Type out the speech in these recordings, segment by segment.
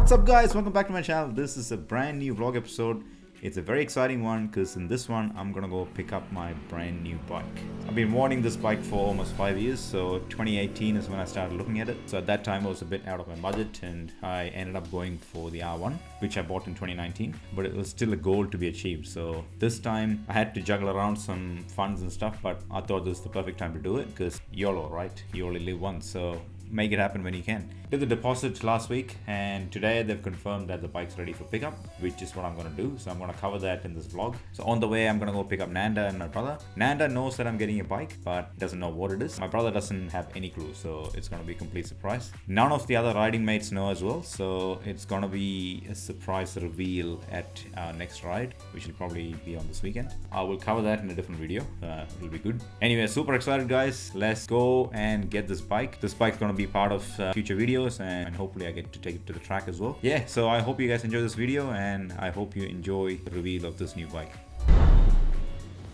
What's up guys, welcome back to my channel. This is a brand new vlog episode. It's a very exciting one because in this one I'm gonna go pick up my brand new bike. I've been wanting this bike for almost 5 years, so 2018 is when I started looking at it. So at that time I was a bit out of my budget and I ended up going for the R1, which I bought in 2019, but it was still a goal to be achieved. So this time I had to juggle around some funds and stuff, but I thought this was the perfect time to do it because YOLO, right? You only live once, so make it happen when you can. Did the deposit last week and today they've confirmed that the bike's ready for pickup, which is what I'm gonna do. So I'm gonna cover that in this vlog. So on the way I'm gonna go pick up Nanda and my brother. Nanda knows that I'm getting a bike but doesn't know what it is. My brother doesn't have any clue, so it's gonna be a complete surprise. None of the other riding mates know as well, so it's gonna be a surprise reveal at our next ride, which will probably be on this weekend. I will cover that in a different video. It'll be good. Anyway, super excited guys. Let's go and get this bike. This bike's gonna be part of future videos and hopefully I get to take it to the track as well. Yeah, so I hope you guys enjoy this video and I hope you enjoy the reveal of this new bike.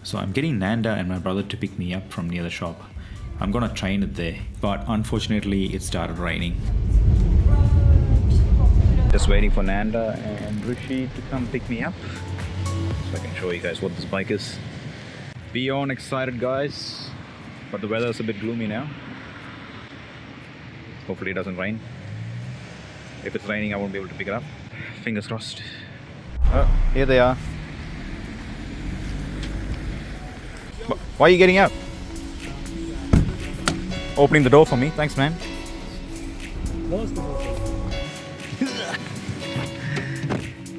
So I'm getting Nanda and my brother to pick me up from near the shop. I'm gonna train it there, but unfortunately it started raining. Just waiting for Nanda and Rishi to come pick me up so I can show you guys what this bike is. Beyond excited guys, but the weather is a bit gloomy now. Hopefully it doesn't rain. If it's raining, I won't be able to pick it up. Fingers crossed. Oh, here they are. Why are you getting out? Opening the door for me. Thanks, man.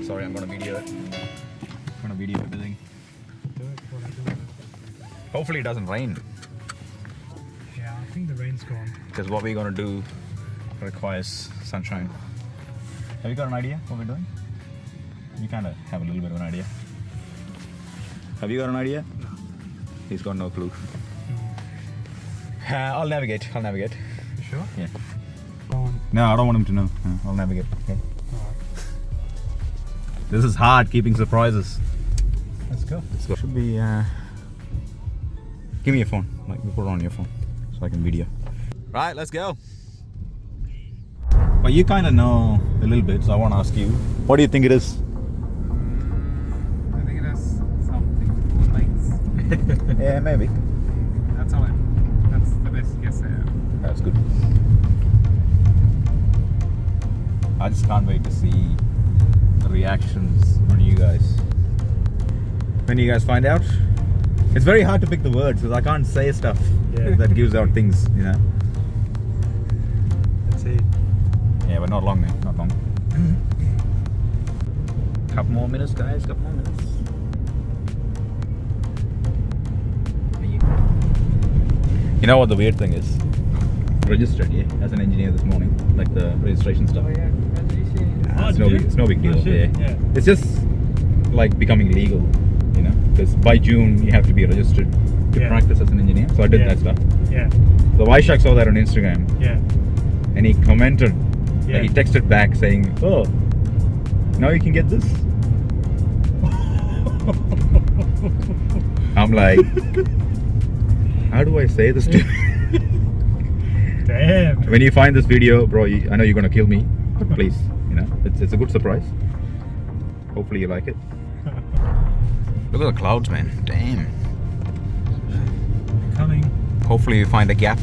Sorry, I'm gonna video it. I'm gonna video everything. Hopefully it doesn't rain. Yeah, I think the rain's gone. Because what we're gonna do requires sunshine. Have you got an idea what we're doing? You kind of have a little bit of an idea. Have you got an idea? No. He's got no clue. I'll navigate. You sure? Yeah. Go on. No, I don't want him to know. I'll navigate. Okay. Alright. This is hard keeping surprises. Let's go. Should be. Give me your phone. Like, put it on your phone so I can video. Right, let's go. But you kind of know a little bit, so I want to ask you. What do you think it is? I think it has something to do with lights. Yeah, maybe. That's the best guess I have. That's good. I just can't wait to see the reactions on you guys. When you guys find out, it's very hard to pick the words because I can't say stuff that gives out things, you know. Let's see. Yeah, but not long, man. Not long. Couple more minutes, guys. Couple more minutes. You know what the weird thing is? Registered, yeah, as an engineer this morning, like the registration stuff. Oh yeah, It's no big deal. Yeah. It's just like becoming legal, you know, because by June you have to be registered to practice as an engineer. So I did that stuff. Yeah. So Vaishak saw that on Instagram. Yeah. And he commented. Yeah. He texted back saying, "Oh, now you can get this." I'm like, how do I say this to you? Damn. When you find this video, bro, I know you're gonna kill me, but please, you know, it's a good surprise. Hopefully you like it. Look at the clouds, man. Damn. Coming. Hopefully you find a gap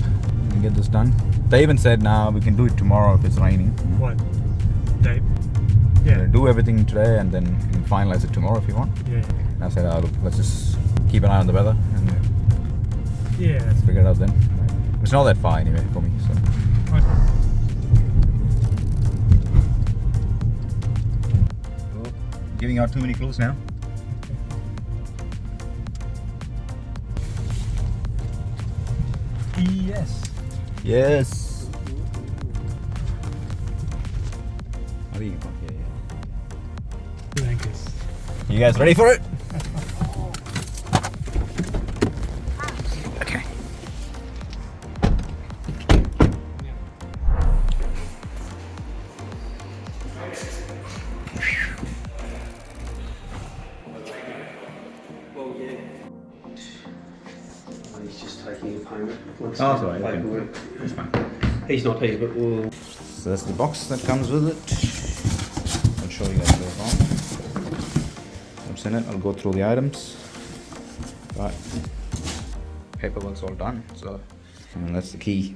and get this done. They even said, nah, we can do it tomorrow if it's raining. What? Dave? Yeah. Do everything today and then you can finalize it tomorrow if you want. Yeah. And I said, look, let's just keep an eye on the weather and Yeah. let's figure it out then. It's not that far anyway for me, so. Oh, giving out too many clues now. Yes. Yes. I think yeah. You guys ready for it? Okay. He's just taking a payment. Oh, that's all right. Okay. That's fine. He's not here, but we'll... So that's the box that comes with it. in it. I'll go through the items. But paperwork's all done, so and that's the key.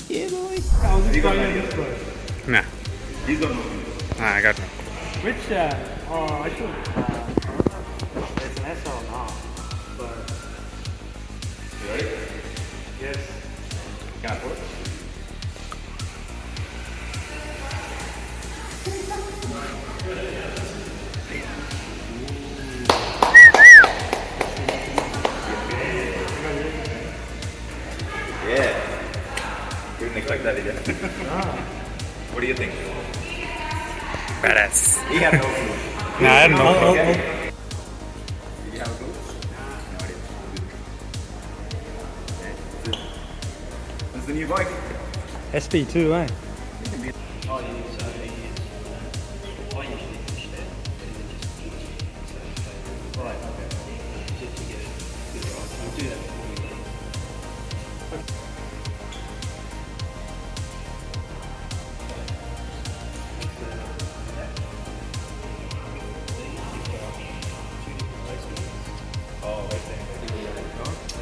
Yeah, boy. Nah. He's got no. I got no. Which, I should, there's an SL now, but, You ready? yes. Can I put it? Yeah. Didn't expect that, did you? What do you think? Badass. He had no clue. Nah, I don't know. Okay. Did you have a clue? No idea. Okay. That's the new bike. SB2, eh?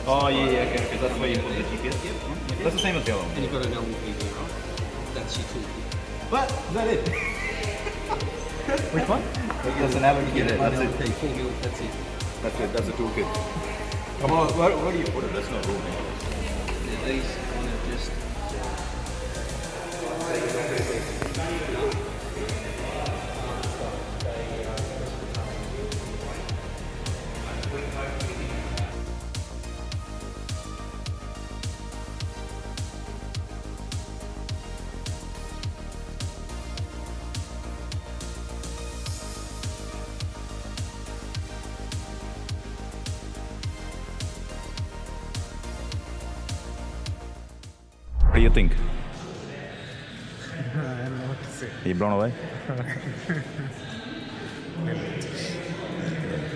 Oh yeah, okay, because that's where you put the GPS. Yep. That's the same as the other one. And you've got an LVP there, right? That's your tool. But is that it? Which one? That's an navigator. That's it. LVP, 4 mil, that's it. That's it. That's a toolkit. Come on, where do you put it? There's no room. Yeah, these kind of just... What do you think? I don't know what to say. Are you blown away?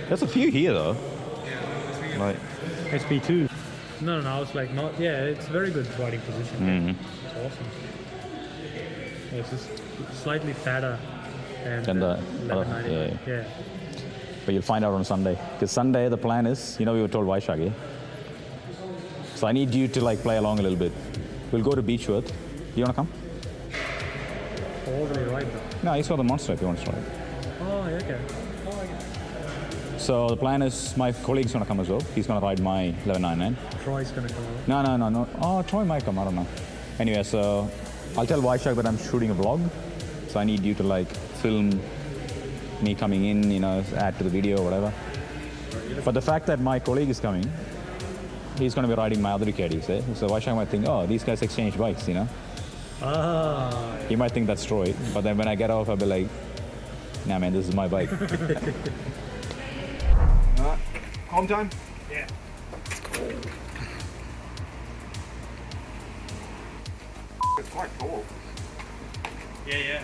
There's a few here though. Like, SB2. No, I was like, not, yeah, it's very good riding position. It's awesome. Yeah, it's just slightly fatter Than the 1190. yeah. Yeah. but you'll find out on Sunday. Because Sunday the plan is, we were told Vaishagi. So I need you to like play along a little bit. We'll go to Beechworth. You wanna come? All the way right though. No, I saw the monster if you want to try it. Oh, yeah, okay. Oh, yeah. So the plan is my colleague's gonna come as well. He's gonna ride my 1199. Troy's gonna come out. No. Oh, Troy might come. I don't know. Anyway, so I'll tell Vaishak that I'm shooting a vlog. So I need you to like film me coming in, add to the video or whatever. But the fact that my colleague is coming, he's going to be riding my other caddies. So Vaishak might think, oh, these guys exchange bikes, Ah. He might think that's Troy. But then when I get off, I'll be like, nah, man, this is my bike. Home time? Yeah. It's quite cool. Yeah. Yeah.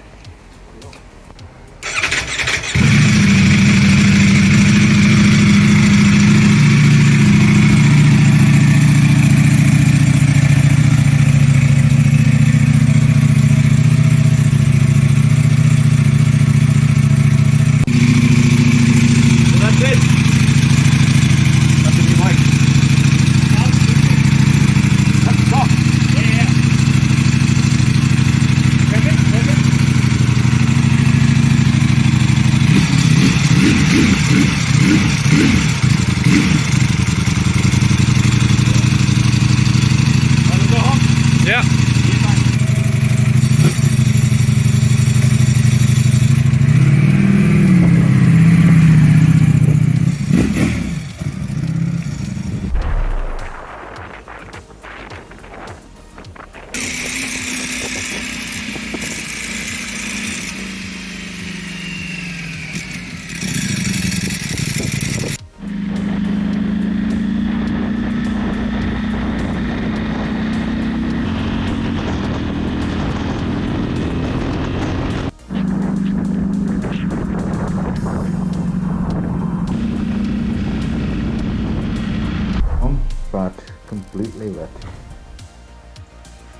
But completely wet.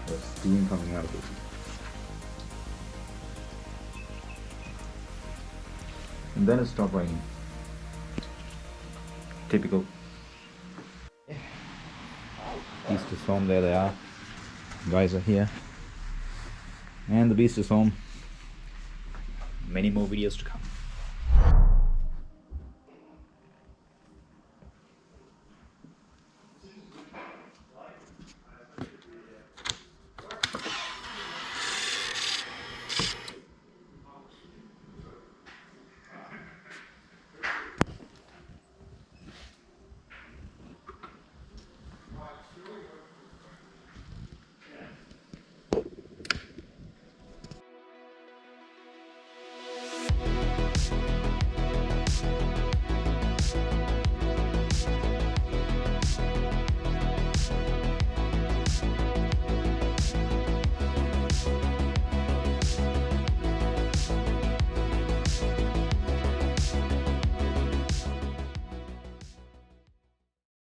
There's steam coming out of it. and then it stopped raining. Typical. Beast is home, there they are. Guys are here. And the beast is home. Many more videos to come.